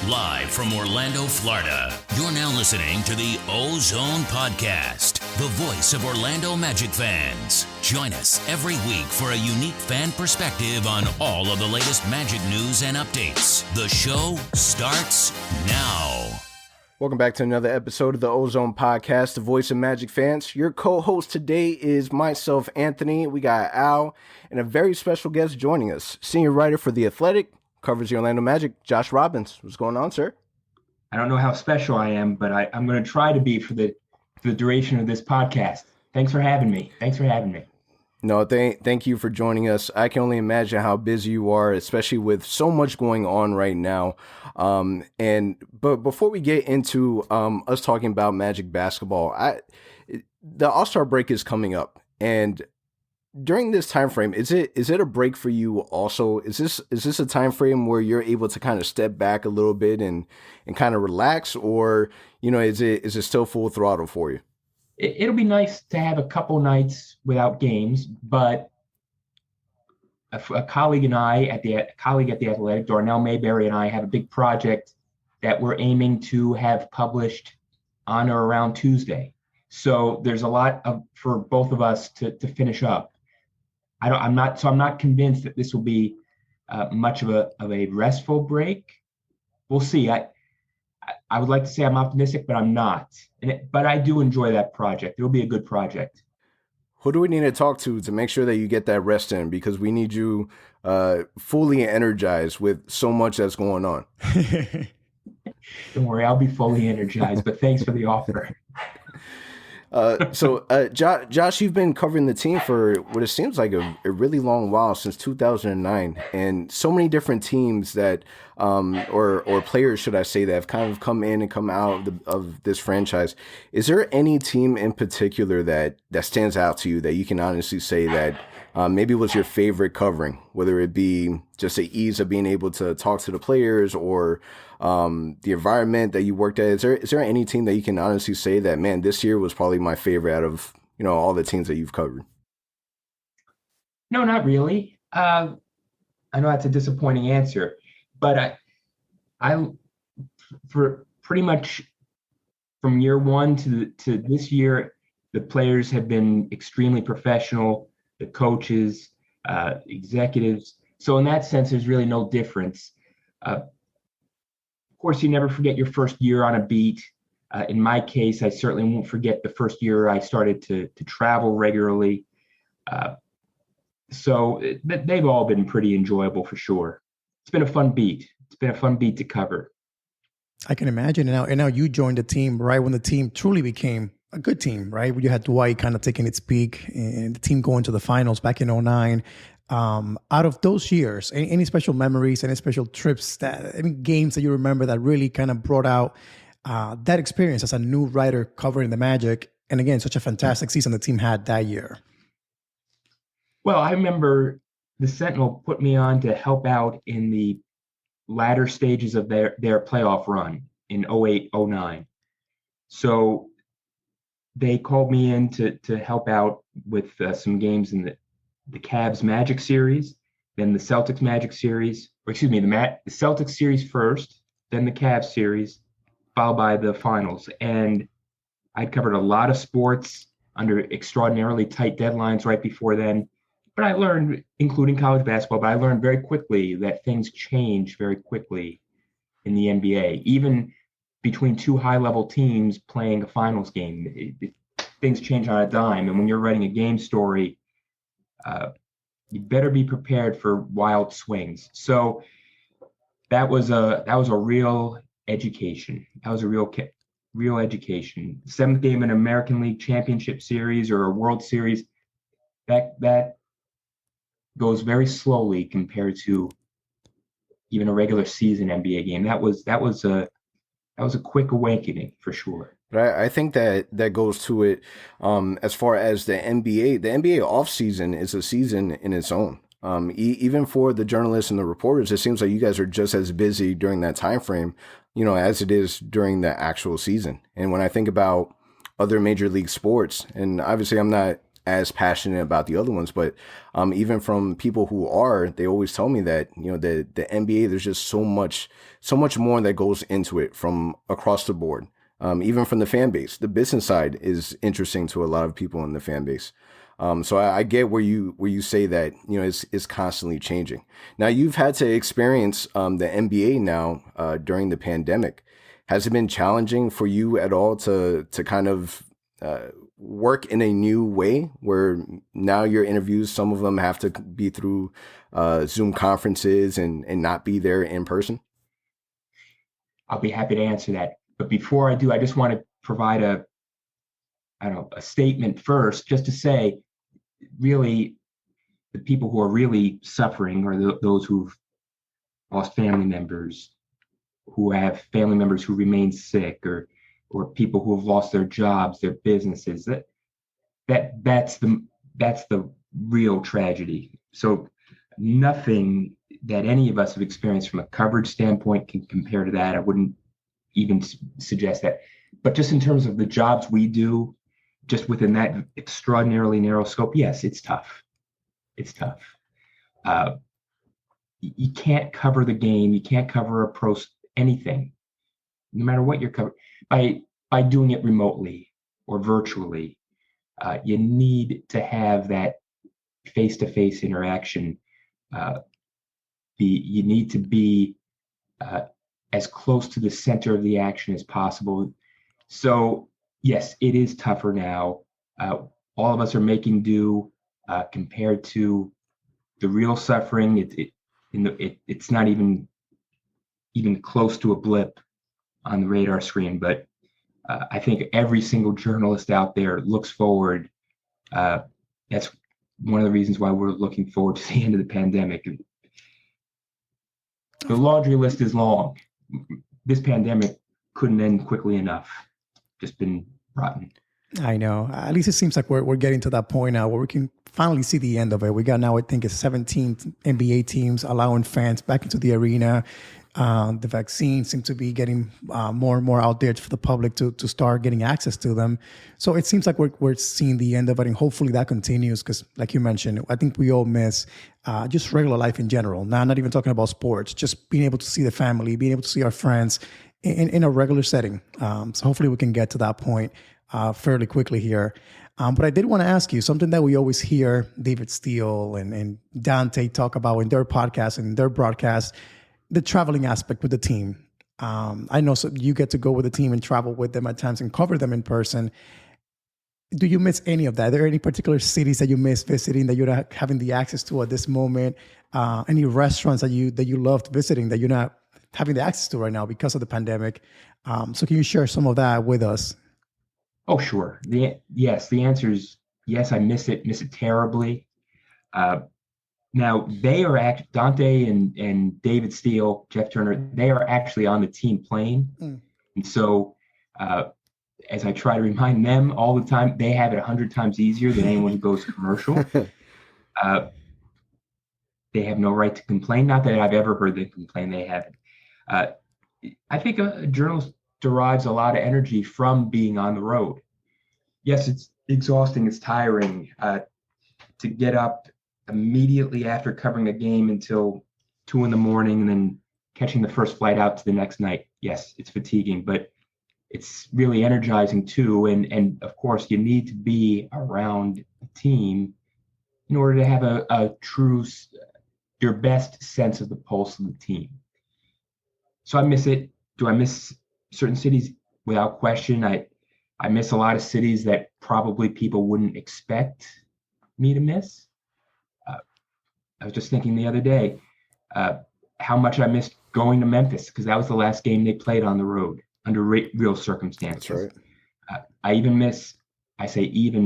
Live from Orlando, Florida, you're now listening to the OZone Podcast, the voice of Orlando Magic fans. Join us every week for a unique fan perspective on all of the latest Magic news and updates. The show starts now. Welcome back to another episode of the OZone Podcast, the voice of Magic fans. Your co-host today is myself, Anthony. We got Al and a very special guest joining us. Senior writer for The Athletic, covers the Orlando Magic, Josh Robbins. What's going on, sir? I don't know how special I am, but I'm going to try to be for the duration of this podcast. Thanks for having me. No, thank you for joining us. I can only imagine how busy you are, especially with so much going on right now. But before we get into us talking about Magic basketball, the All-Star break is coming up, and during this time frame, is it a break for you also? Is this a time frame where you're able to kind of step back a little bit and kind of relax, or is it still full throttle for you? It'll be nice to have a couple nights without games, but a colleague at the Athletic, Darnell Mayberry, and I have a big project that we're aiming to have published on or around Tuesday. So there's a lot for both of us to finish up. I'm not convinced that this will be much of a restful break. We'll see. I would like to say I'm optimistic, but I'm not. But I do enjoy that project. It'll be a good project. Who do we need to talk to make sure that you get that rest in? Because we need you fully energized with so much that's going on. Don't worry, I'll be fully energized, but thanks for the offer. Josh, you've been covering the team for what it seems like a really long while, since 2009, and so many different teams that, or players, should I say, that have kind of come in and come out of this franchise. Is there any team in particular that stands out to you that you can honestly say that maybe was your favorite covering, whether it be just the ease of being able to talk to the players or the environment that you worked at? Is there any team that you can honestly say that, man, this year was probably my favorite out of all the teams that you've covered? No, not really. I know that's a disappointing answer, but I for pretty much from year one to this year, the players have been extremely professional. The coaches, executives. So in that sense, there's really no difference. Of course, you never forget your first year on a beat. In my case, I certainly won't forget the first year I started to travel regularly. So they've all been pretty enjoyable for sure. It's been a fun beat. It's been a fun beat to cover. I can imagine. And now you joined the team right when the team truly became a good team, right? When you had Dwight kind of taking its peak and the team going to the finals back in 2009. Out of those years, any special memories, any special trips, any games that you remember that really kind of brought out that experience as a new writer covering the Magic? And again, such a fantastic season the team had that year. Well, I remember the Sentinel put me on to help out in the latter stages of their playoff run in 2008-09. So they called me in to help out with some games in the Cavs Magic series, then the Celtics Magic series, the Celtics series first, then the Cavs series, followed by the finals. And I'd covered a lot of sports under extraordinarily tight deadlines right before then. But I learned, including college basketball, but I learned very quickly that things change very quickly in the NBA. Even between two high-level teams playing a finals game, things change on a dime. And when you're writing a game story, you better be prepared for wild swings. So that was a real education. That was a real education. Seventh game in an American League Championship Series or a World Series, that goes very slowly compared to even a regular season NBA game. That was a quick awakening for sure. But I think that goes to it as far as the NBA. The NBA offseason is a season in its own. Even for the journalists and the reporters, it seems like you guys are just as busy during that time frame, as it is during the actual season. And when I think about other major league sports, and obviously I'm not as passionate about the other ones. But even from people who are, they always tell me that, you know, the NBA, there's just so much more that goes into it from across the board. Even from the fan base, the business side is interesting to a lot of people in the fan base. So I get where you say that, you know, it's constantly changing. Now you've had to experience the NBA now during the pandemic. Has it been challenging for you at all to kind of work in a new way where now your interviews, some of them have to be through Zoom conferences and not be there in person? I'll be happy to answer that. But before I do, I just want to provide a statement first, just to say, really, the people who are really suffering are those who've lost family members, who have family members who remain sick, or people who have lost their jobs, their businesses. That's the real tragedy. So nothing that any of us have experienced from a coverage standpoint can compare to that. I wouldn't even suggest that. But just in terms of the jobs we do, just within that extraordinarily narrow scope, yes, it's tough. It's tough. You can't cover the game. You can't cover a pro anything, no matter what you're covering, by doing it remotely or virtually. You need to have that face-to-face interaction. You need to be as close to the center of the action as possible. So yes, it is tougher now. All of us are making do compared to the real suffering. It's not even close to a blip on the radar screen. But I think every single journalist out there looks forward. That's one of the reasons why we're looking forward to the end of the pandemic. The laundry list is long. This pandemic couldn't end quickly enough. Just been rotten. I know. At least it seems like we're getting to that point now where we can finally see the end of it. We got now, I think, it's 17 NBA teams allowing fans back into the arena. The vaccine seems to be getting more and more out there for the public to start getting access to them. So it seems like we're seeing the end of it, and hopefully that continues because, like you mentioned, I think we all miss just regular life in general. Now, not even talking about sports, just being able to see the family, being able to see our friends in a regular setting. So hopefully we can get to that point fairly quickly here. But I did want to ask you something that we always hear David Steele and Dante talk about in their podcast and their broadcast, the traveling aspect with the team. I know so you get to go with the team and travel with them at times and cover them in person. Do you miss any of that? Are there any particular cities that you miss visiting that you're not having the access to at this moment? Any restaurants that you loved visiting that you're not having the access to right now because of the pandemic? So can you share some of that with us? Oh, sure. The answer is yes. I miss it terribly. Now they are Dante and David Steele, Jeff Turner. They are actually on the team plane, and so as I try to remind them all the time, they have it 100 times easier than anyone who goes commercial. They have no right to complain. Not that I've ever heard them complain. They haven't. I think a journalist derives a lot of energy from being on the road. Yes, it's exhausting. It's tiring to get up immediately after covering a game until 2 a.m. and then catching the first flight out to the next night. Yes, it's fatiguing, but it's really energizing too. And of course, you need to be around the team in order to have a true, your best sense of the pulse of the team. So I miss it. Do I miss certain cities? Without question. I miss a lot of cities that probably people wouldn't expect me to miss. I was just thinking the other day how much I missed going to Memphis because that was the last game they played on the road under real circumstances. That's right. I even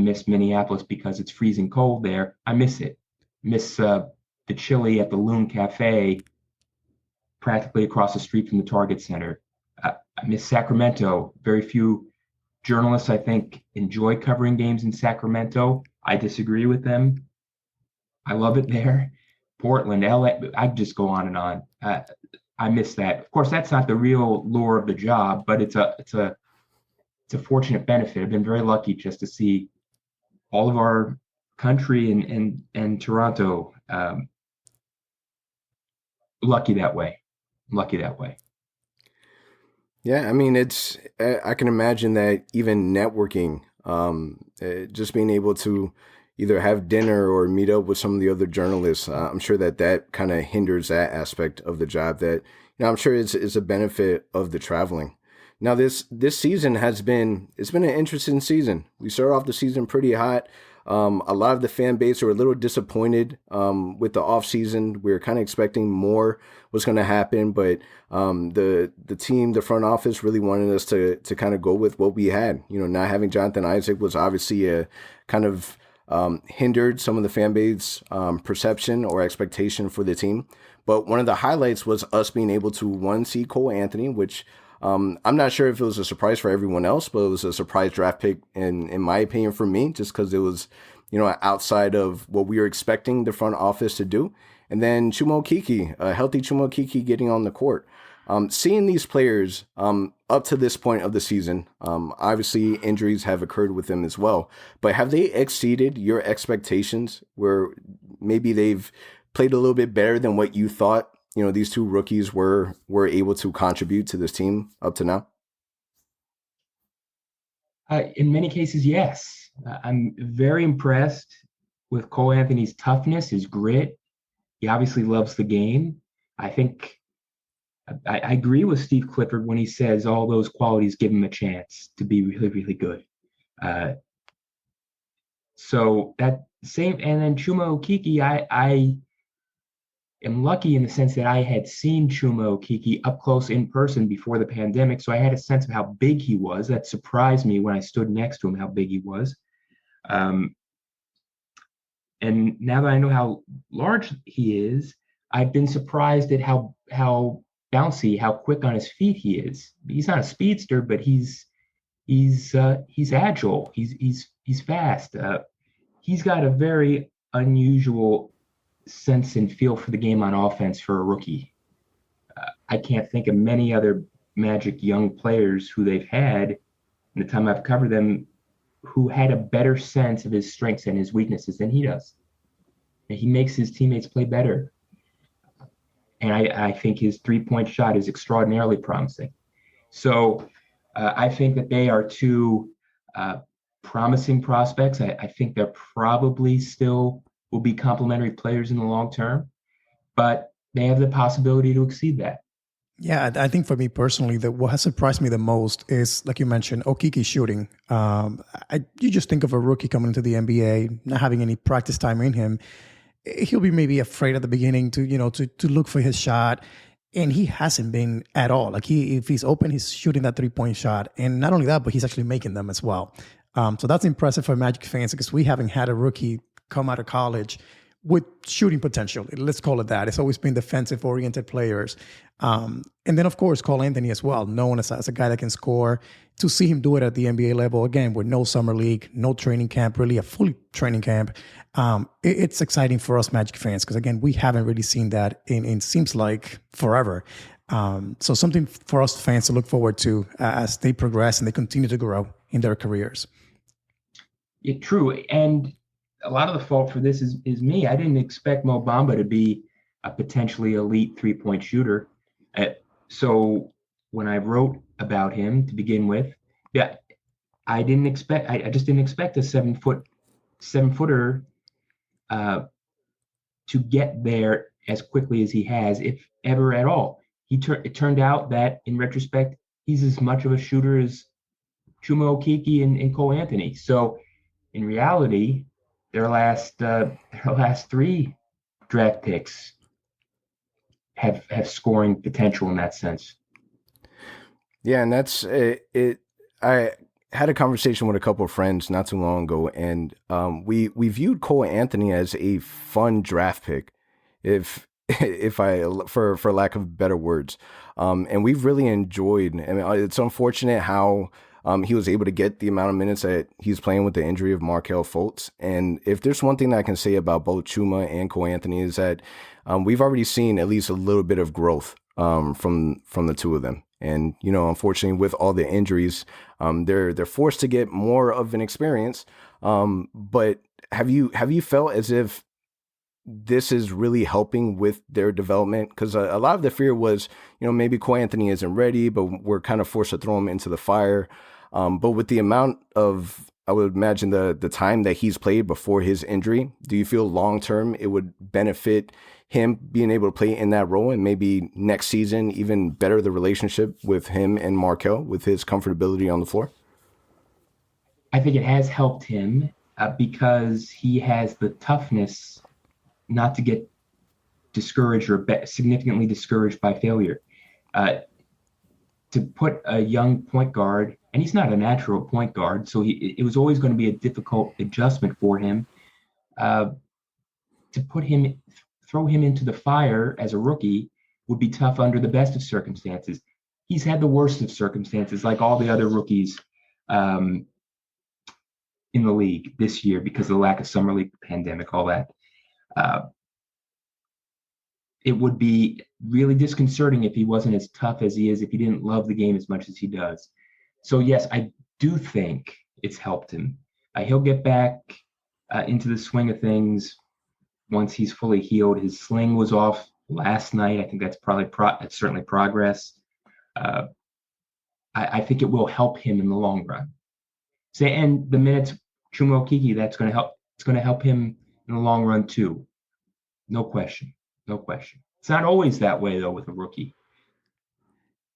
miss Minneapolis because it's freezing cold there. I miss it. Miss the chili at the Loon Cafe practically across the street from the Target Center. I miss Sacramento. Very few journalists, I think, enjoy covering games in Sacramento. I disagree with them. I love it there. Portland, LA, I just go on and on. I miss that. Of course, that's not the real lure of the job, but it's a fortunate benefit. I've been very lucky just to see all of our country and Toronto. Lucky that way. Yeah, I mean, I can imagine that even networking, just being able to either have dinner or meet up with some of the other journalists, I'm sure that kind of hinders that aspect of the job that, I'm sure is a benefit of the traveling. Now, this season it's been an interesting season. We started off the season pretty hot. A lot of the fan base were a little disappointed with the offseason. We were kind of expecting more was going to happen, but the team, the front office really wanted us to kind of go with what we had. Not having Jonathan Isaac was obviously a kind of hindered some of the fan base perception or expectation for the team. But one of the highlights was us being able to see Cole Anthony, which I'm not sure if it was a surprise for everyone else, but it was a surprise draft pick in my opinion for me, just because it was, outside of what we were expecting the front office to do. And then Chuma Okeke, a healthy Chuma Okeke getting on the court. Seeing these players up to this point of the season, obviously injuries have occurred with them as well, but have they exceeded your expectations where maybe they've played a little bit better than what you thought these two rookies were able to contribute to this team up to now? In many cases, yes. I'm very impressed with Cole Anthony's toughness, his grit. He obviously loves the game. I think I agree with Steve Clifford when he says all those qualities give him a chance to be really, really good. So that same, and then Chuma Okeke, I am lucky in the sense that I had seen Chuma Okeke up close in person before the pandemic, so I had a sense of how big he was. That surprised me when I stood next to him, how big he was. And now that I know how large he is, I've been surprised at how bouncy, how quick on his feet he is. He's not a speedster, but he's agile. He's fast. He's got a very unusual sense and feel for the game on offense for a rookie. I can't think of many other Magic young players who they've had in the time I've covered them who had a better sense of his strengths and his weaknesses than he does. And he makes his teammates play better. And I think his three-point shot is extraordinarily promising. So I think that they are two promising prospects. I think they're probably still will be complementary players in the long term, but they have the possibility to exceed that. Yeah, I think for me personally, what has surprised me the most is, like you mentioned, Okeke shooting. You just think of a rookie coming into the NBA, not having any practice time in him. He'll be maybe afraid at the beginning to look for his shot, and he hasn't been at all. Like if he's open, he's shooting that 3-point shot, and not only that, but he's actually making them as well. So that's impressive for Magic fans because we haven't had a rookie come out of college with shooting potential. Let's call it that. It's always been defensive-oriented players. And then, of course, Cole Anthony as well, known as a guy that can score. To see him do it at the NBA level, again, with no summer league, no training camp, really a fully training camp, it's exciting for us Magic fans because, again, we haven't really seen that in seems like forever. So something for us fans to look forward to as they progress and they continue to grow in their careers. Yeah, true. And a lot of the fault for this is me. I didn't expect Mo Bamba to be a potentially elite 3-point shooter. So when I wrote about him to begin with, I just didn't expect a 7-footer to get there as quickly as he has, if ever at all. It turned out that in retrospect, he's as much of a shooter as Chuma Okeke and Cole Anthony. So in reality, their last 3 draft picks have scoring potential in that sense. Yeah, and that's it. I had a conversation with a couple of friends not too long ago, and we viewed Cole Anthony as a fun draft pick, if for lack of better words, and we've really enjoyed. I mean, it's unfortunate how he was able to get the amount of minutes that he's playing with the injury of Markelle Fultz. And if there's one thing that I can say about both Chuma and Cole Anthony is that we've already seen at least a little bit of growth from the two of them. And, unfortunately, with all the injuries, they're forced to get more of an experience. But have you felt as if this is really helping with their development? Because a lot of the fear was, maybe Kawhi Anthony isn't ready, but we're kind of forced to throw him into the fire. But with the amount of, I would imagine the time that he's played before his injury, do you feel long term it would benefit him being able to play in that role, and maybe next season even better the relationship with him and Markelle with his comfortability on the floor? I think it has helped him because he has the toughness not to get discouraged or significantly discouraged by failure. To put a young point guard, and he's not a natural point guard, so it was always going to be a difficult adjustment for him. To throw him into the fire as a rookie would be tough under the best of circumstances. He's had the worst of circumstances, like all the other rookies in the league this year because of the lack of summer league, pandemic, all that. It would be really disconcerting if he wasn't as tough as he is, if he didn't love the game as much as he does. So yes, I do think it's helped him. He'll get back into the swing of things once he's fully healed. His sling was off last night. I think that's probably it's certainly progress. I think it will help him in the long run. And the minutes, Chuma Okeke, that's going to help. It's going to help him in the long run too. No question. No question. It's not always that way though with a rookie.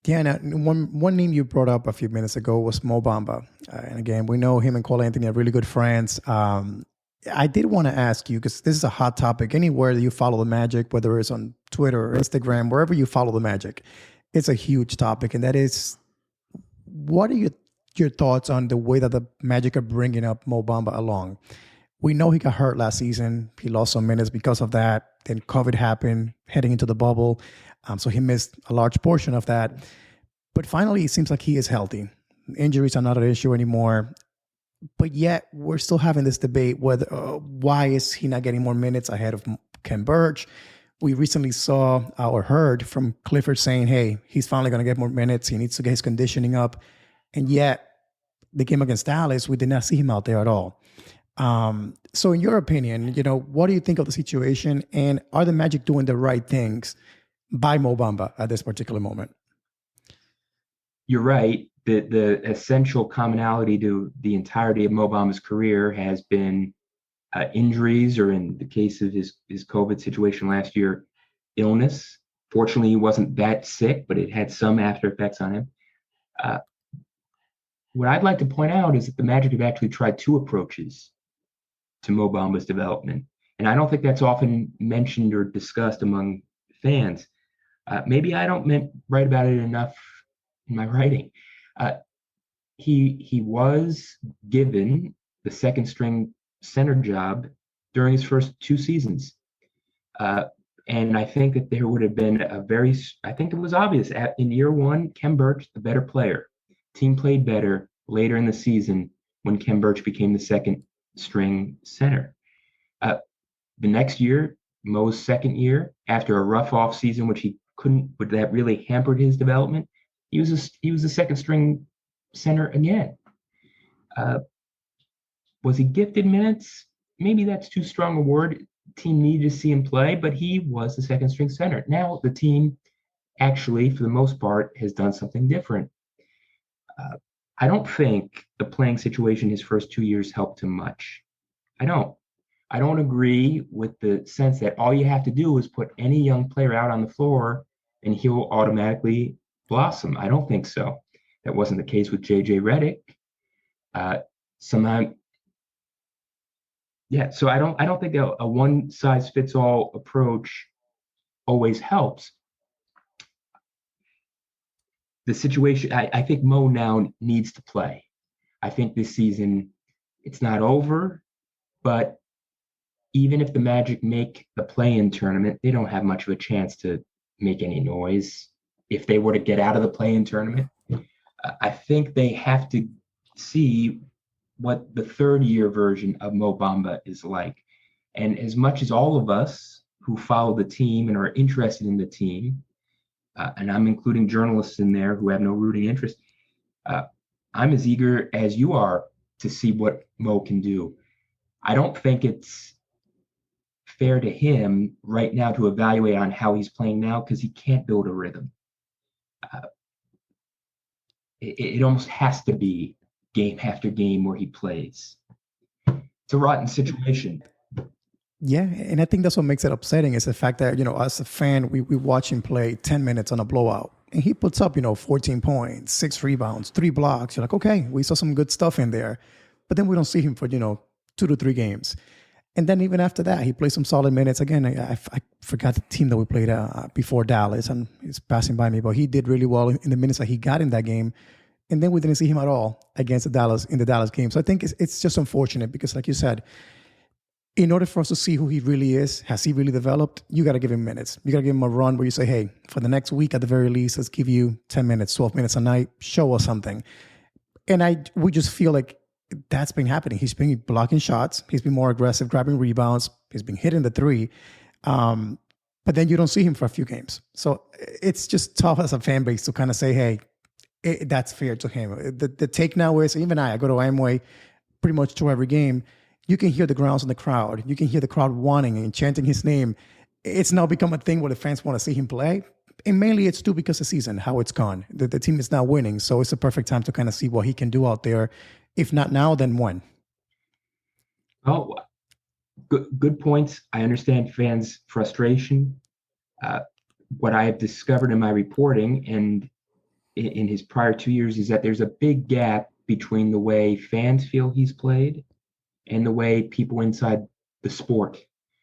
Yeah, now, one name you brought up a few minutes ago was Mo Bamba. And again, we know him and Cole Anthony are really good friends. I did want to ask you, because this is a hot topic anywhere that you follow the Magic, whether it's on Twitter or Instagram, wherever you follow the Magic, it's a huge topic. And that is, what are your thoughts on the way that the Magic are bringing up Mo Bamba along? We know he got hurt last season. He lost some minutes because of that. Then COVID happened, heading into the bubble. So he missed a large portion of that. But finally, it seems like he is healthy. Injuries are not an issue anymore. But yet, we're still having this debate whether why is he not getting more minutes ahead of Ken Birch? We recently saw or heard from Clifford saying, hey, he's finally going to get more minutes. He needs to get his conditioning up. And yet, the game against Dallas, we did not see him out there at all. So in your opinion, what do you think of the situation, and are the Magic doing the right things by Mo Bamba at this particular moment? You're right. The essential commonality to the entirety of Mo Bamba's career has been injuries, or in the case of his COVID situation last year, illness. Fortunately, he wasn't that sick, but it had some after effects on him. What I'd like to point out is that the Magic have actually tried two approaches to Mo Bamba's development. And I don't think that's often mentioned or discussed among fans. Maybe I don't write about it enough in my writing. He was given the second string center job during his first two seasons. And I think that there would have been I think it was obvious in year one, Ken Birch, the better player. Team played better later in the season when Ken Birch became the second string center. The next year, Mo's second year, after a rough offseason, which he couldn't, but that really hampered his development, he was a second string center again. Was he gifted minutes? Maybe that's too strong a word. Team needed to see him play, but he was the second string center. Now the team actually, for the most part, has done something different. I don't think the playing situation his first 2 years helped him much. I don't agree with the sense that all you have to do is put any young player out on the floor and he'll automatically blossom. I don't think so. That wasn't the case with JJ Redick. So I don't think a one size fits all approach always helps. The situation, I think Mo now needs to play. I think this season, it's not over, but even if the Magic make the play-in tournament, they don't have much of a chance to make any noise. If they were to get out of the play-in tournament, I think they have to see what the third-year version of Mo Bamba is like. And as much as all of us who follow the team and are interested in the team, and I'm including journalists in there who have no rooting interest, I'm as eager as you are to see what Mo can do. I don't think it's fair to him right now to evaluate on how he's playing now because he can't build a rhythm. It almost has to be game after game where he plays. It's a rotten situation. Yeah, and I think that's what makes it upsetting is the fact that, as a fan, we watch him play 10 minutes on a blowout. And he puts up, 14 points, 6 rebounds, 3 blocks. You're like, okay, we saw some good stuff in there. But then we don't see him for, 2 to 3 games. And then even after that, he plays some solid minutes. Again, I forgot the team that we played before Dallas, and it's passing by me. But he did really well in the minutes that he got in that game. And then we didn't see him at all against the Dallas game. So I think it's just unfortunate because, like you said, in order for us to see who he really is, has he really developed, you got to give him minutes. You got to give him a run where you say, hey, for the next week at the very least, let's give you 10 minutes, 12 minutes a night, show us something. And we just feel like that's been happening. He's been blocking shots. He's been more aggressive, grabbing rebounds. He's been hitting the 3. But then you don't see him for a few games. So it's just tough as a fan base to kind of say, hey, that's fair to him. The take now is, even I go to Amway pretty much to every game. You can hear the grounds in the crowd. You can hear the crowd wanting and chanting his name. It's now become a thing where the fans want to see him play. And mainly it's due because of the season, how it's gone. The team is now winning. So it's a perfect time to kind of see what he can do out there. If not now, then when? Oh, good points. I understand fans' frustration. What I have discovered in my reporting and in his prior 2 years is that there's a big gap between the way fans feel he's played and the way people inside the sport,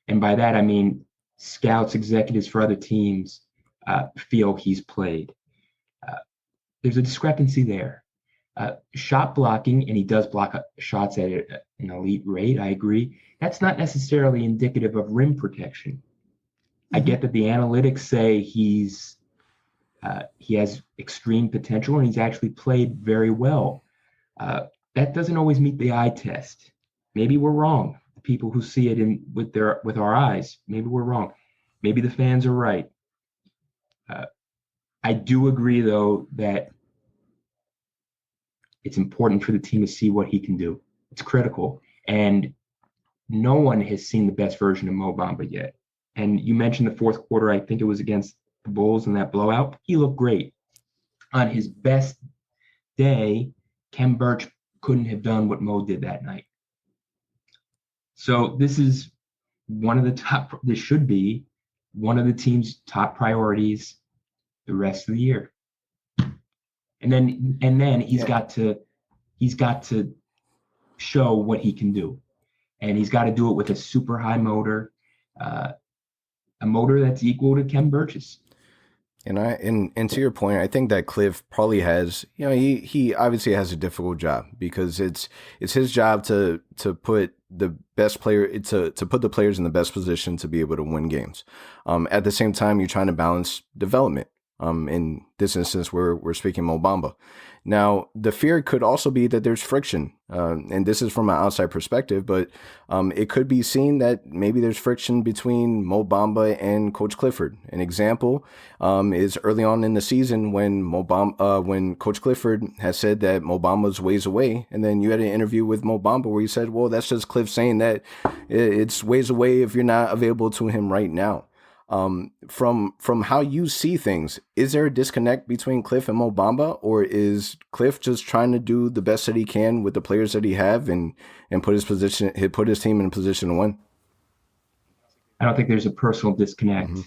and by that I mean scouts, executives for other teams, feel he's played. There's a discrepancy there. Shot blocking, and he does block shots at an elite rate, I agree. That's not necessarily indicative of rim protection. Mm-hmm. I get that the analytics say he has extreme potential and he's actually played very well. That doesn't always meet the eye test. Maybe we're wrong. The people who see it with our eyes, maybe we're wrong. Maybe the fans are right. I do agree, though, that it's important for the team to see what he can do. It's critical. And no one has seen the best version of Mo Bamba yet. And you mentioned the fourth quarter, I think it was against the Bulls in that blowout. He looked great. On his best day, Kem Birch couldn't have done what Mo did that night. So this is this should be one of the team's top priorities the rest of the year. And then he's got to show what he can do. And he's got to do it with a super high motor, a motor that's equal to Kem Birch's. And to your point, I think that Cliff probably has, he obviously has a difficult job because it's his job to put the best player, to put the players in the best position to be able to win games. At the same time, you're trying to balance development. In this instance, we're speaking Mo Bamba. Now, the fear could also be that there's friction, and this is from an outside perspective, but it could be seen that maybe there's friction between Mo Bamba and Coach Clifford. An example is early on in the season when when Coach Clifford has said that Mo Bamba's ways away, and then you had an interview with Mo Bamba where he said, well, that's just Cliff saying that it's ways away if you're not available to him right now. From how you see things, is there a disconnect between Cliff and Mo Bamba, or is Cliff just trying to do the best that he can with the players that he have and put his team in a position to win? I don't think there's a personal disconnect. Mm-hmm.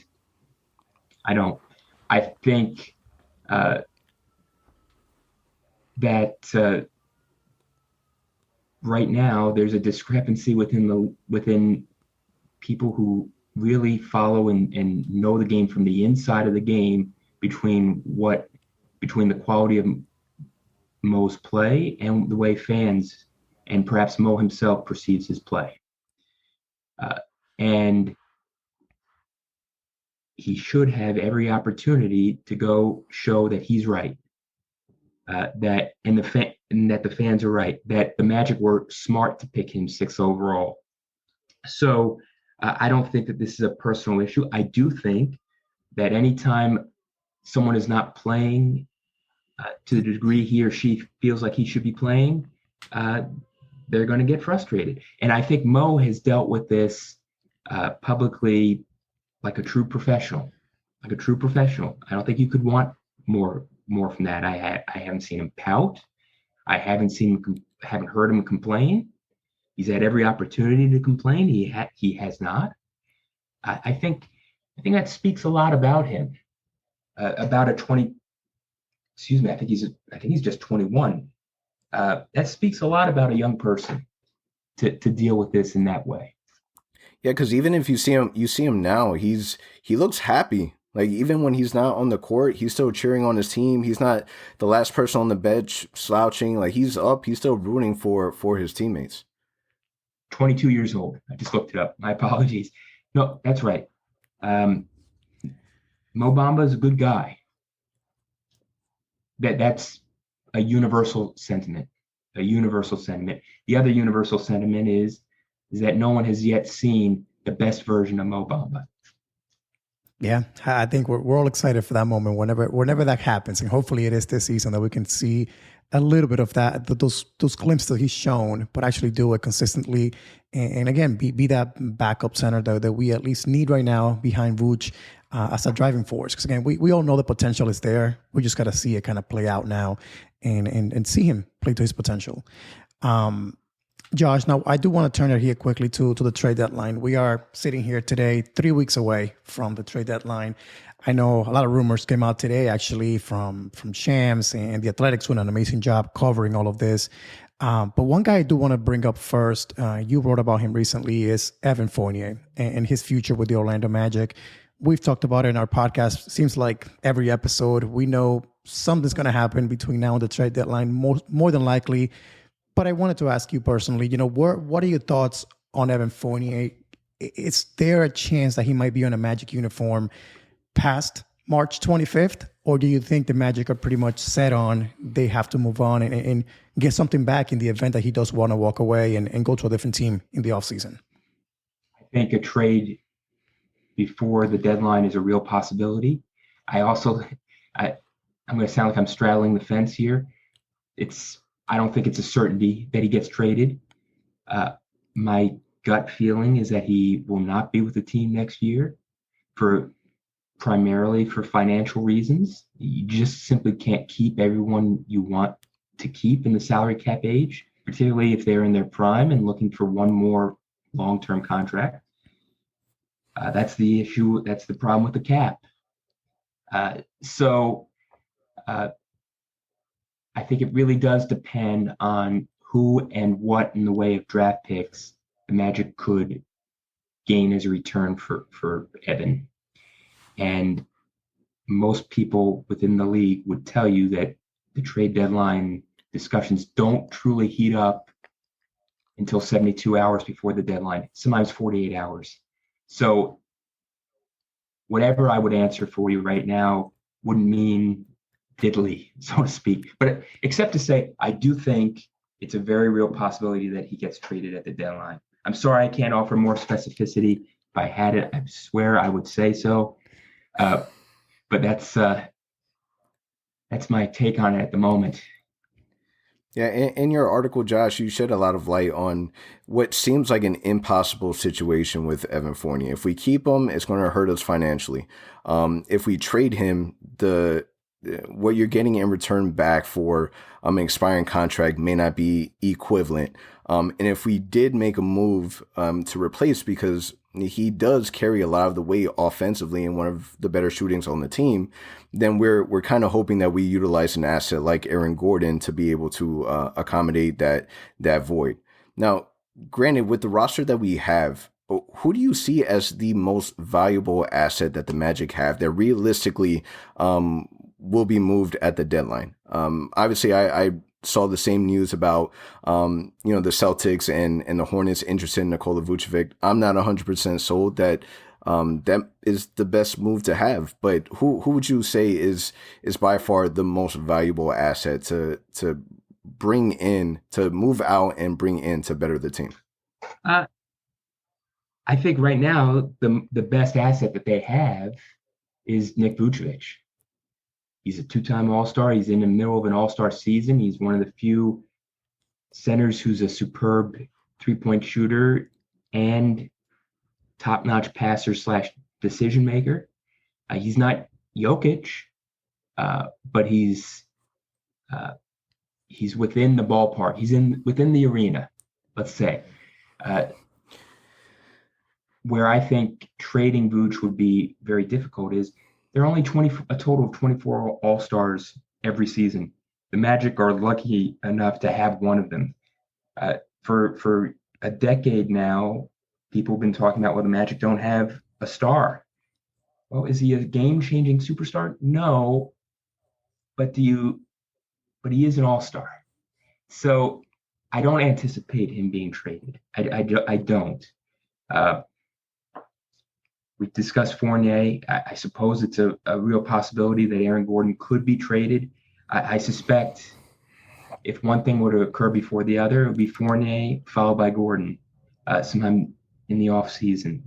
I don't. I think that right now there's a discrepancy within people who really follow and know the game from the inside of the game between the quality of Mo's play and the way fans and perhaps Mo himself perceives his play. And he should have every opportunity to go show that he's right, that the fans are right, that the Magic were smart to pick him 6th overall. So I don't think that this is a personal issue. I do think that anytime someone is not playing to the degree he or she feels like he should be playing, they're going to get frustrated. And I think Mo has dealt with this publicly like a true professional. I don't think you could want more from that. I haven't seen him pout. I haven't heard him complain. He's had every opportunity to complain. He has not. I think that speaks a lot about him. About a 20. Excuse me. I think he's just 21. That speaks a lot about a young person to deal with this in that way. Yeah, because even if you see him now, he looks happy. Like, even when he's not on the court, he's still cheering on his team. He's not the last person on the bench slouching. Like, he's up. He's still rooting for his teammates. 22 years old. I just looked it up. My apologies. No, that's right. Mo Bamba is a good guy. That's a universal sentiment. The other universal sentiment is that no one has yet seen the best version of Mo Bamba. Yeah, I think we're all excited for that moment whenever that happens, and hopefully it is this season that we can see a little bit of that, those glimpses that he's shown, but actually do it consistently, and again be that backup center that we at least need right now behind Vooch as a driving force. Because again, we all know the potential is there. We just got to see it kind of play out now, and see him play to his potential. Josh, now I do want to turn it here quickly to the trade deadline. We are sitting here today, 3 weeks away from the trade deadline. I know a lot of rumors came out today, actually, from Shams and the Athletics doing an amazing job covering all of this. But one guy I do want to bring up first, you wrote about him recently, is Evan Fournier and his future with the Orlando Magic. We've talked about it in our podcast. Seems like every episode we know something's going to happen between now and the trade deadline, more than likely. But I wanted to ask you personally, what are your thoughts on Evan Fournier? Is there a chance that he might be on a Magic uniform past March 25th? Or do you think the Magic are pretty much set on they have to move on and get something back in the event that he does want to walk away and go to a different team in the offseason? I think a trade before the deadline is a real possibility. I'm going to sound like I'm straddling the fence here. I don't think it's a certainty that he gets traded. My gut feeling is that he will not be with the team next year primarily for financial reasons. You just simply can't keep everyone you want to keep in the salary cap age, particularly if they're in their prime and looking for one more long-term contract. That's the issue. That's the problem with the cap. I think it really does depend on who and what in the way of draft picks the Magic could gain as a return for Evan. And most people within the league would tell you that the trade deadline discussions don't truly heat up until 72 hours before the deadline, sometimes 48 hours. So whatever I would answer for you right now wouldn't mean diddly, so to speak. But except to say, I do think it's a very real possibility that he gets traded at the deadline. I'm sorry I can't offer more specificity. If I had it, I swear I would say so. But that's my take on it at the moment. Yeah, in your article, Josh, you shed a lot of light on what seems like an impossible situation with Evan Fournier. If we keep him, it's going to hurt us financially. If we trade him, what you're getting in return back for an expiring contract may not be equivalent. And if we did make a move to replace, because he does carry a lot of the weight offensively and one of the better shootings on the team, then we're kind of hoping that we utilize an asset like Aaron Gordon to be able to accommodate that void. Now, granted, with the roster that we have, who do you see as the most valuable asset that the Magic have that realistically will be moved at the deadline? Obviously, I saw the same news about the Celtics and the Hornets interested in Nikola Vucevic. I'm not 100% sold that that is the best move to have, but who would you say is by far the most valuable asset to bring in, to move out and bring in to better the team? I think right now the best asset that they have is Nik Vucevic. He's a two-time All-Star. He's in the middle of an All-Star season. He's one of the few centers who's a superb three-point shooter and top-notch passer / decision maker. He's not Jokic, but he's within the ballpark. He's within the arena, let's say. Where I think trading Vooch would be very difficult is there are only a total of 24 All-Stars every season. The Magic are lucky enough to have one of them. For a decade now, people have been talking about, well, the Magic don't have a star. Well, is he a game-changing superstar? No, but he is an all-star. So I don't anticipate him being traded. I don't. We discussed Fournier. I suppose it's a real possibility that Aaron Gordon could be traded. I suspect if one thing were to occur before the other, it would be Fournier followed by Gordon sometime in the offseason.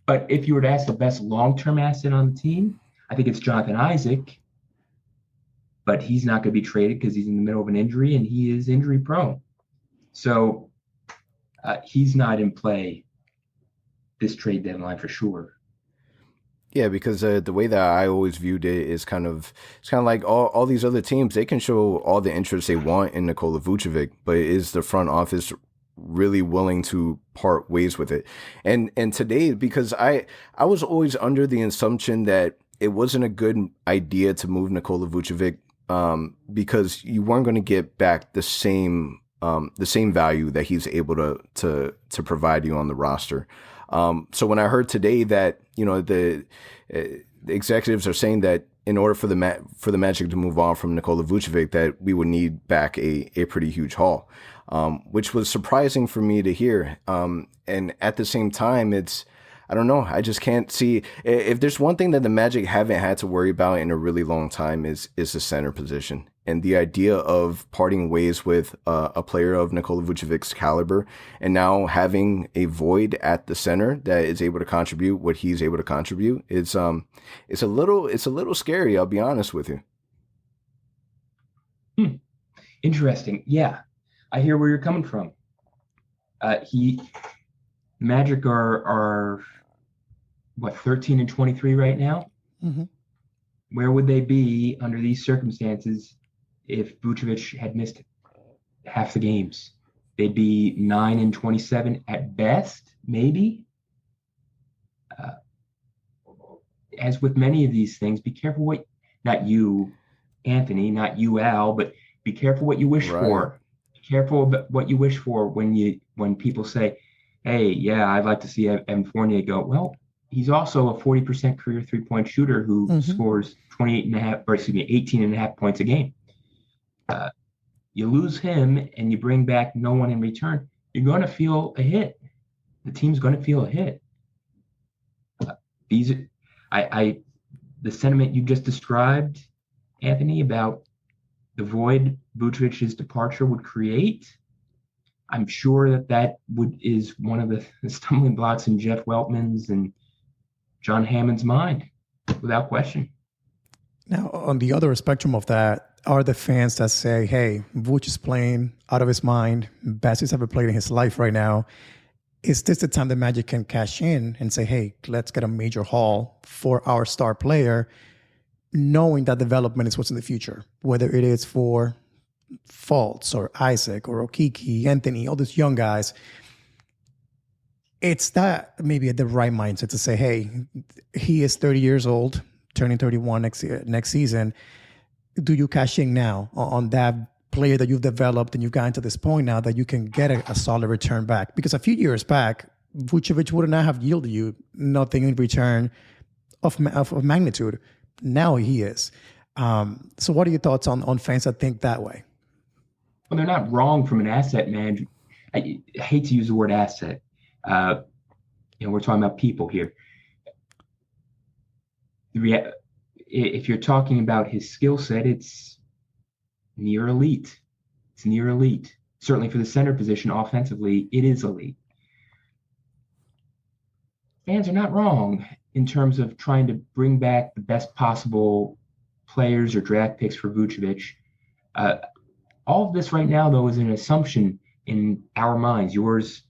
But if you were to ask the best long-term asset on the team, I think it's Jonathan Isaac. But he's not going to be traded because he's in the middle of an injury and he is injury prone. So he's not in play this trade deadline for sure. Yeah, because the way that I always viewed it is kind of like all these other teams, they can show all the interest they want in Nikola Vucevic, but is the front office really willing to part ways with it? And today, because I was always under the assumption that it wasn't a good idea to move Nikola Vucevic because you weren't going to get back the same value that he's able to provide you on the roster. So when I heard today that, the executives are saying that in order for the Magic to move on from Nikola Vucevic, that we would need back a pretty huge haul, which was surprising for me to hear. And at the same time, I don't know. I just can't see if there's one thing that the Magic haven't had to worry about in a really long time is the center position. And the idea of parting ways with a player of Nikola Vucevic's caliber and now having a void at the center that is able to contribute what he's able to contribute, it's a little scary. I'll be honest with you. Interesting. Yeah, I hear where you're coming from. Magic are what, 13 and 23 right now? Mm-hmm. Where would they be under these circumstances if Vucevic had missed half the games? They'd be 9 and 27 at best, maybe. As with many of these things, be careful not you, Anthony, not you, Al, but be careful what you wish for. Be careful about what you wish for when people say, hey, yeah, I'd like to see Evan Fournier go. Well, he's also a 40% career three-point shooter who scores 18 and a half points a game. You lose him and you bring back no one in return, you're going to feel a hit. The team's going to feel a hit. The sentiment you just described, Anthony, about the void Vucevic's departure would create, I'm sure that is one of the stumbling blocks in Jeff Weltman's and John Hammond's mind, without question. Now, on the other spectrum of that are the fans that say, hey, Vooch is playing out of his mind, best he's ever played in his life right now. Is this the time the Magic can cash in and say, hey, let's get a major haul for our star player, knowing that development is what's in the future, whether it is for Fultz or Isaac or Okiki, Anthony, all these young guys. It's that maybe at the right mindset to say, hey, he is 30 years old, turning 31 next season. Do you cash in now on that player that you've developed and you've gotten to this point now that you can get a solid return back? Because a few years back, Vucevic would not have yielded you nothing in return of magnitude. Now he is. So what are your thoughts on fans that think that way? Well, they're not wrong from an asset management. I hate to use the word asset. We're talking about people here. If you're talking about his skill set, it's near elite. It's near elite. Certainly for the center position offensively, it is elite. Fans are not wrong in terms of trying to bring back the best possible players or draft picks for Vucevic. all of this right now, though, is an assumption in our minds, yours,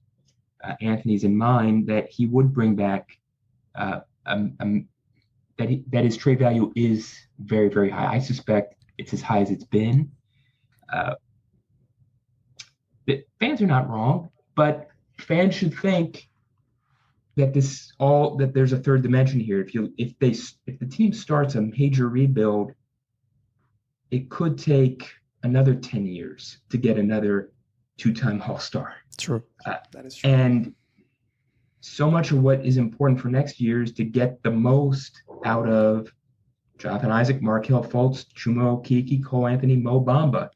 Anthony's, and mine, that he would bring back that his trade value is very, very high. I suspect it's as high as it's been. The fans are not wrong, but fans should think that that there's a third dimension here. If the team starts a major rebuild, it could take another 10 years to get another two-time All-Star. True. That is true. And so much of what is important for next year is to get the most out of Jonathan Isaac, Markelle Fultz, Chuma Okeke, Cole Anthony, Mo Bamba.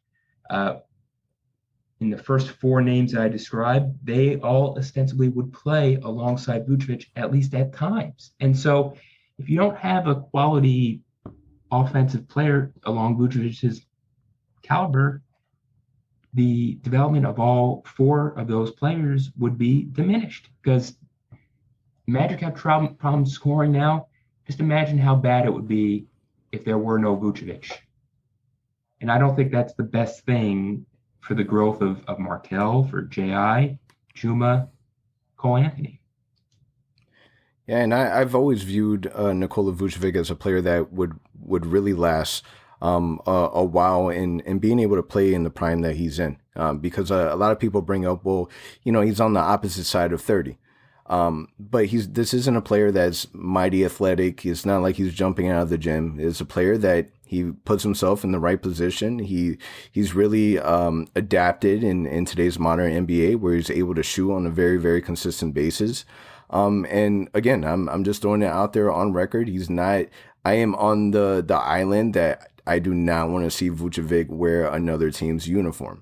In the first four names I described, they all ostensibly would play alongside Vooch, at least at times. And so if you don't have a quality offensive player along Vucevic's caliber, the development of all four of those players would be diminished, because Magic have problems scoring now. Just imagine how bad it would be if there were no Vucevic. And I don't think that's the best thing for the growth of Markelle, for J.I., Chuma, Cole Anthony. Yeah, and I've always viewed Nikola Vucevic as a player that would really last a while in being able to play in the prime that he's in. Because a lot of people bring up, well, he's on the opposite side of 30. But this isn't a player that's mighty athletic. It's not like he's jumping out of the gym. It's a player that he puts himself in the right position. He's really adapted in today's modern NBA, where he's able to shoot on a very, very consistent basis. And again, I'm just throwing it out there on record. I am on the island that I do not want to see Vucevic wear another team's uniform.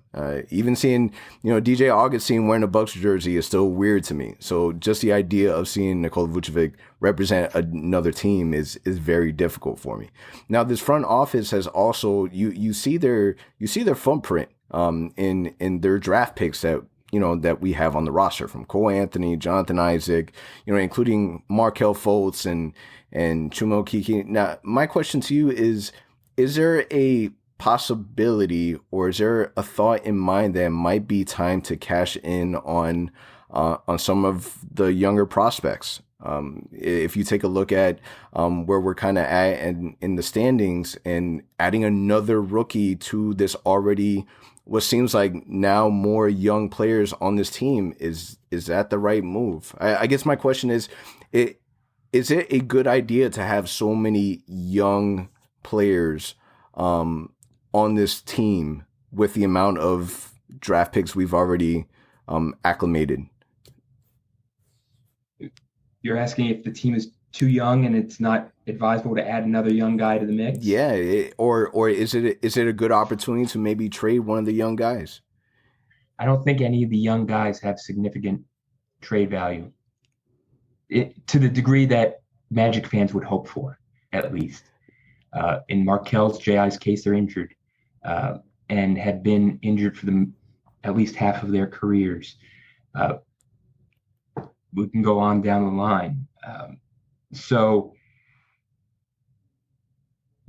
Even seeing, DJ Augustine wearing a Bucks jersey is still weird to me. So just the idea of seeing Nikola Vucevic represent another team is very difficult for me. Now, this front office has also, you see their footprint in their draft picks that we have on the roster, from Cole Anthony, Jonathan Isaac, including Markelle Fultz and Chuma Okeke. Now, my question to you is there a possibility, or is there a thought in mind that it might be time to cash in on some of the younger prospects? If you take a look at where we're kind of at in the standings, and adding another rookie to this already, what seems like now more young players on this team, is that the right move? I guess my question is it a good idea to have so many young players on this team with the amount of draft picks we've already acclimated? You're asking if the team is too young and it's not advisable to add another young guy to the mix? Yeah, or is it a good opportunity to maybe trade one of the young guys? I don't think any of the young guys have significant trade value, to the degree that Magic fans would hope for, at least. In Markelle's, J.I.'s case, they're injured and have been injured for at least half of their careers. We can go on down the line. So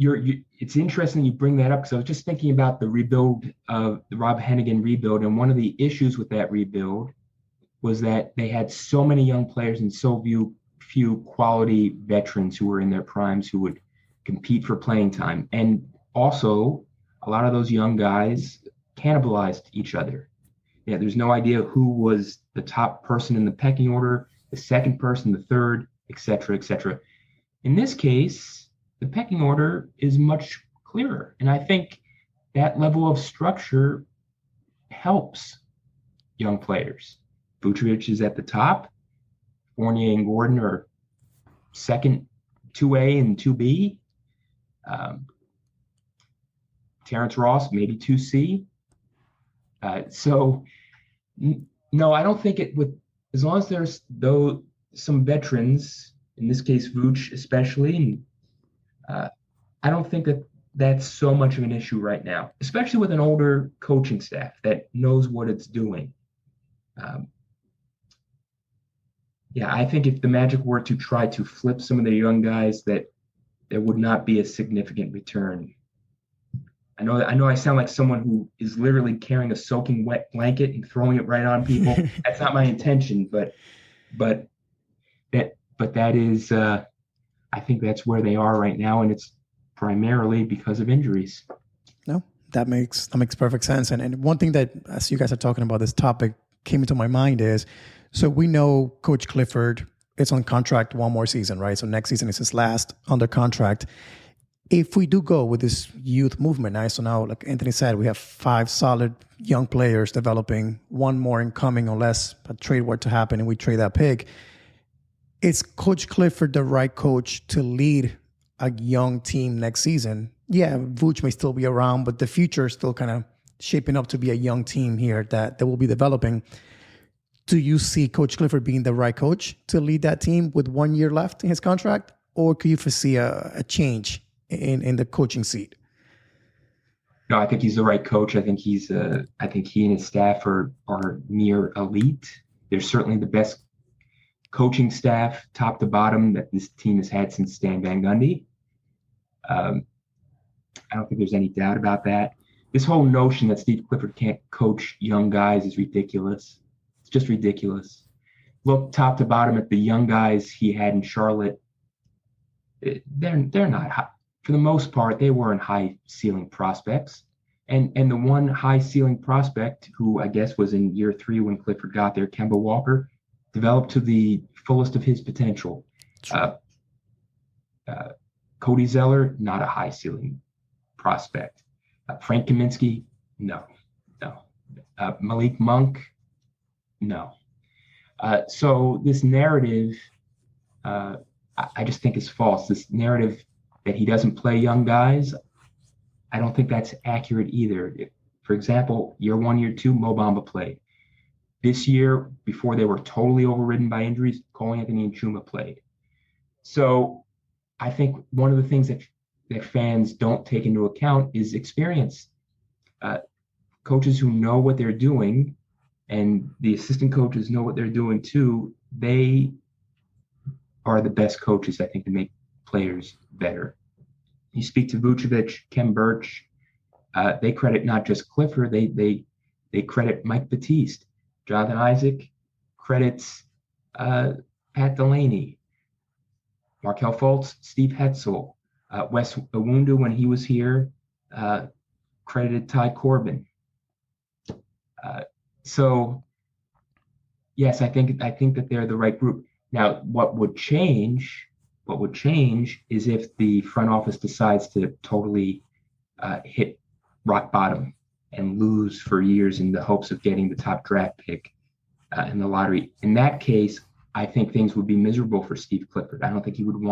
it's interesting you bring that up, because I was just thinking about the rebuild of the Rob Hennigan rebuild, and one of the issues with that rebuild was that they had so many young players and so few quality veterans who were in their primes who would compete for playing time. And also, a lot of those young guys cannibalized each other. Yeah, there's no idea who was the top person in the pecking order, the second person, the third, et cetera, et cetera. In this case, the pecking order is much clearer. And I think that level of structure helps young players. Vucevic is at the top. Fournier and Gordon are second, 2A and 2B. Terrence Ross, maybe 2C. So, no, I don't think as long as there's some veterans, in this case, Vooch especially, I don't think that's so much of an issue right now, especially with an older coaching staff that knows what it's doing. I think if the Magic were to try to flip some of the young guys, that there would not be a significant return I know I sound like someone who is literally carrying a soaking wet blanket and throwing it right on people. That's not my intention, but that is, I think that's where they are right now, and it's primarily because of injuries. No, that makes perfect sense. And one thing that, as you guys are talking about this topic, came into my mind is, so we know Coach Clifford is on contract one more season, right? So next season is his last under contract. If we do go with this youth movement, right? So now, like Anthony said, we have 5 solid young players developing, one more incoming unless a trade were to happen and we trade that pick. Is Coach Clifford the right coach to lead a young team next season? Yeah, Vooch may still be around, but the future is still kind of shaping up to be a young team here that will be developing. Do you see Coach Clifford being the right coach to lead that team with 1 year left in his contract? Or could you foresee a change in the coaching seat? No, I think he's the right coach. I think he and his staff are near elite. They're certainly the best coaching staff, top to bottom, that this team has had since Stan Van Gundy. I don't think there's any doubt about that. This whole notion that Steve Clifford can't coach young guys is ridiculous. It's just ridiculous. Look top to bottom at the young guys he had in Charlotte. They're not high. For the most part, they weren't high ceiling prospects. And the one high ceiling prospect who I guess was in year 3 when Clifford got there, Kemba Walker, developed to the fullest of his potential. Cody Zeller, not a high ceiling prospect. Frank Kaminsky, no. Malik Monk, no. So this narrative, I just think is false. This narrative that he doesn't play young guys, I don't think that's accurate either. For example, year 1, year 2, Mo Bamba played. This year, before they were totally overridden by injuries, Cole Anthony and Chuma played. So I think one of the things that fans don't take into account is experience. Coaches who know what they're doing, and the assistant coaches know what they're doing too, they are the best coaches, I think, to make players better. You speak to Vucevic, Kem Birch, they credit not just Clifford, they credit Mike Batiste. Jonathan Isaac credits Pat Delaney, Markelle Fultz, Steve Hetzel, Wes Iwundu when he was here, credited Ty Corbin. So yes, I think that they're the right group. Now, what would change is if the front office decides to totally hit rock bottom and lose for years in the hopes of getting the top draft pick in the lottery. In that case, I think things would be miserable for Steve Clifford. I don't think he would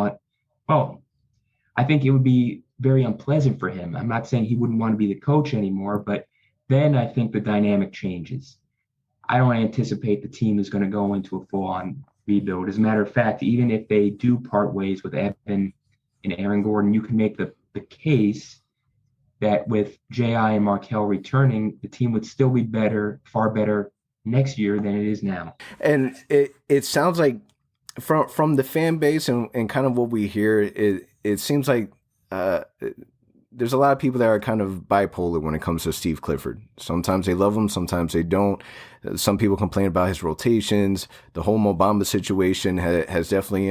I think it would be very unpleasant for him. I'm not saying he wouldn't want to be the coach anymore, but then I think the dynamic changes. I don't anticipate the team is going to go into a full-on rebuild. As a matter of fact, even if they do part ways with Evan and Aaron Gordon, you can make the case that with J.I. and Markelle returning, the team would still be better, far better next year than it is now. And it sounds like from the fan base and kind of what we hear, it seems like there's a lot of people that are kind of bipolar when it comes to Steve Clifford. Sometimes they love him, sometimes they don't. Some people complain about his rotations. The whole Mo Bamba situation has definitely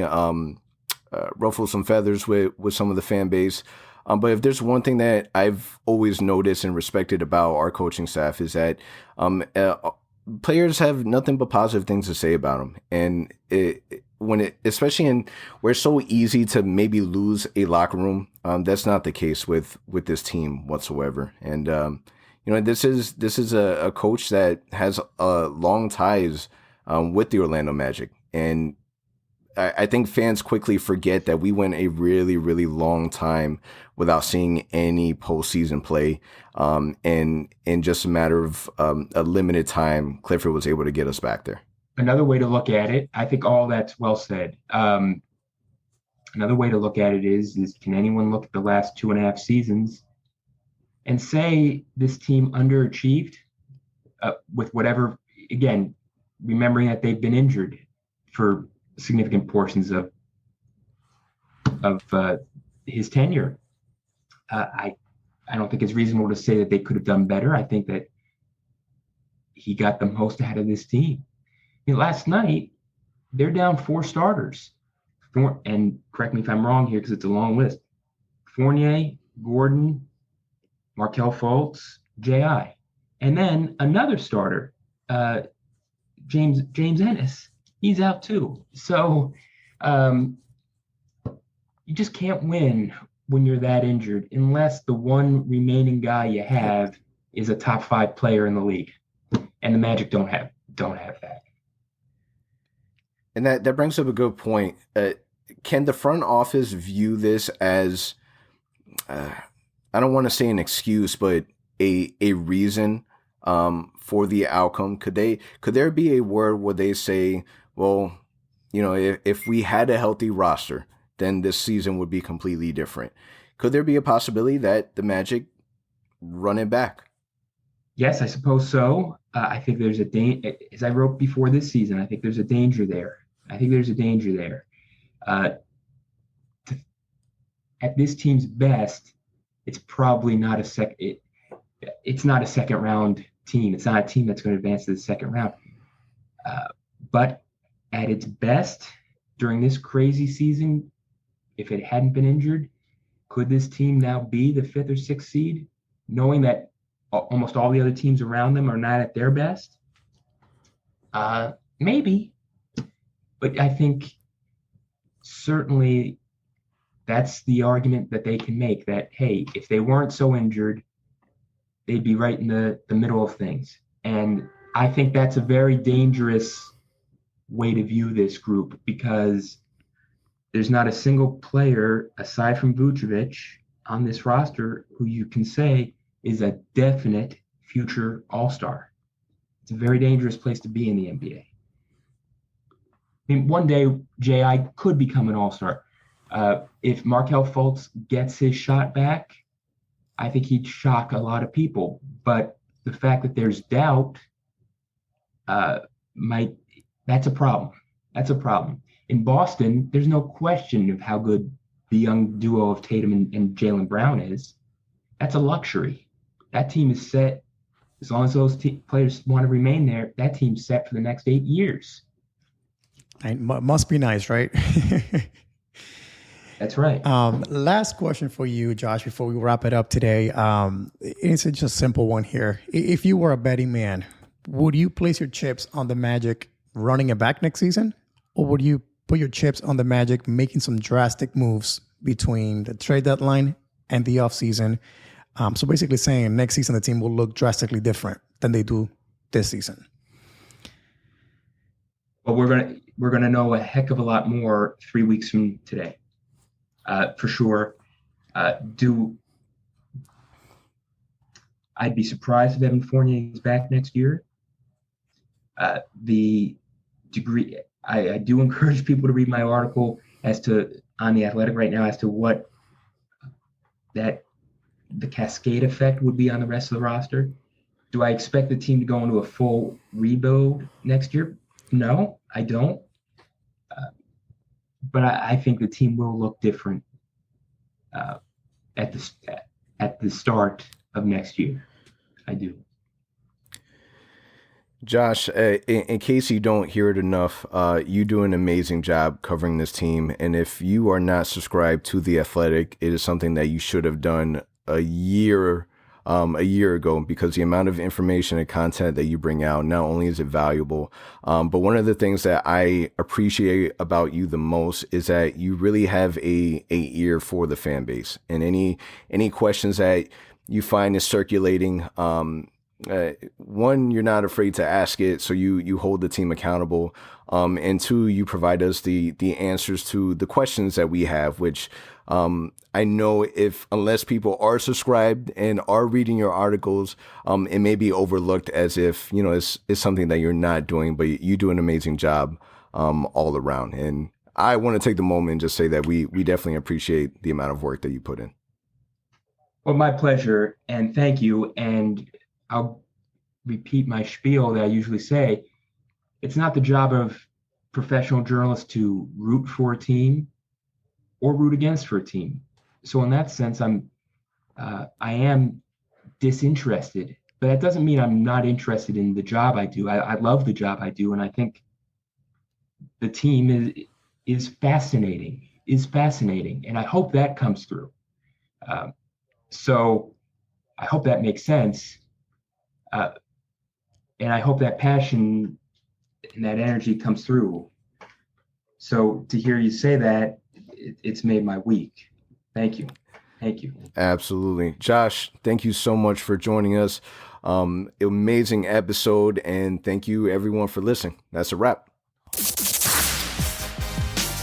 ruffled some feathers with some of the fan base. But if there's one thing that I've always noticed and respected about our coaching staff is that players have nothing but positive things to say about him. And especially where it's so easy to maybe lose a locker room, that's not the case with this team whatsoever. And this is a coach that has long ties with the Orlando Magic, and I think fans quickly forget that we went a really, really long time without seeing any postseason play. And in just a matter of a limited time, Clifford was able to get us back there. Another way to look at it, I think all that's well said. Another way to look at it is can anyone look at the last 2.5 seasons and say this team underachieved with whatever, again, remembering that they've been injured for significant portions of his tenure. I I don't think it's reasonable to say that they could have done better. I think that he got the most out of this team. Last night, they're down 4 starters. And correct me if I'm wrong here because it's a long list. Fournier, Gordon, Markelle Fultz, J.I. And then another starter, James Ennis. He's out too. So you just can't win when you're that injured unless the one remaining guy you have is a top 5 player in the league. And the Magic don't have that. And that brings up a good point. Can the front office view this as, I don't want to say an excuse, but a reason for the outcome? Could there be a word where they say, well, if we had a healthy roster, then this season would be completely different? Could there be a possibility that the Magic run it back? Yes, I suppose so. I think there's as I wrote before this season, I think there's a danger there. At this team's best, it's probably not it's not a second round team. It's not a team that's going to advance to the second round. But at its best, during this crazy season, if it hadn't been injured, could this team now be the 5th or 6th seed, knowing that almost all the other teams around them are not at their best? Maybe. But I think certainly that's the argument that they can make, that, hey, if they weren't so injured, they'd be right in the middle of things. And I think that's a very dangerous way to view this group, because there's not a single player aside from Vucevic on this roster who you can say is a definite future all-star. It's a very dangerous place to be in the NBA. I mean, one day J.I. could become an all-star. If Markelle Fultz gets his shot back, I think he'd shock a lot of people. But the fact that there's doubt that's a problem. That's a problem. In Boston, there's no question of how good the young duo of Tatum and Jaylen Brown is. That's a luxury. That team is set. As long as those players want to remain there, that team's set for the next 8 years. Must be nice, right? That's right. Last question for you, Josh, before we wrap it up today. It's just a simple one here. If you were a betting man, would you place your chips on the Magic running it back next season? Or would you put your chips on the Magic making some drastic moves between the trade deadline and the offseason? So basically saying next season the team will look drastically different than they do this season. Well, we're gonna know a heck of a lot more 3 weeks from today, for sure. I'd be surprised if Evan Fournier is back next year. The degree, I do encourage people to read my article on The Athletic right now as to what the cascade effect would be on the rest of the roster. Do I expect the team to go into a full rebuild next year? No, I don't. But I think the team will look different at the start of next year. I do. Josh, in case you don't hear it enough, you do an amazing job covering this team. And if you are not subscribed to The Athletic, it is something that you should have done a year ago, because the amount of information and content that you bring out, not only is it valuable, but one of the things that I appreciate about you the most is that you really have a ear for the fan base, and any questions that you find is circulating, one, you're not afraid to ask it, so you hold the team accountable, and two, you provide us the answers to the questions that we have, which I know unless people are subscribed and are reading your articles, it may be overlooked as if, it's something that you're not doing, but you do an amazing job all around. And I want to take the moment and just say that we definitely appreciate the amount of work that you put in. Well, my pleasure, and thank you. And I'll repeat my spiel that I usually say. It's not the job of professional journalists to root for a team or root against for a team. So in that sense, I'm I am disinterested, but that doesn't mean I'm not interested in the job I do. I love the job I do, and I think the team is fascinating, and I hope that comes through. So I hope that makes sense, and I hope that passion and that energy comes through. So to hear you say that, it's made my week. Thank you. Absolutely. Josh, thank you so much for joining us. Amazing episode, and thank you everyone for listening. That's a wrap.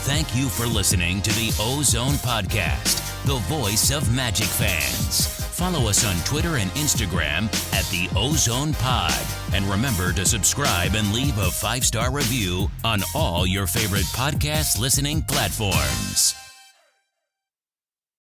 Thank you for listening to the OZone Podcast, the voice of Magic fans. Follow us on Twitter and Instagram at the OZone Pod. And remember to subscribe and leave a 5-star review on all your favorite podcast listening platforms.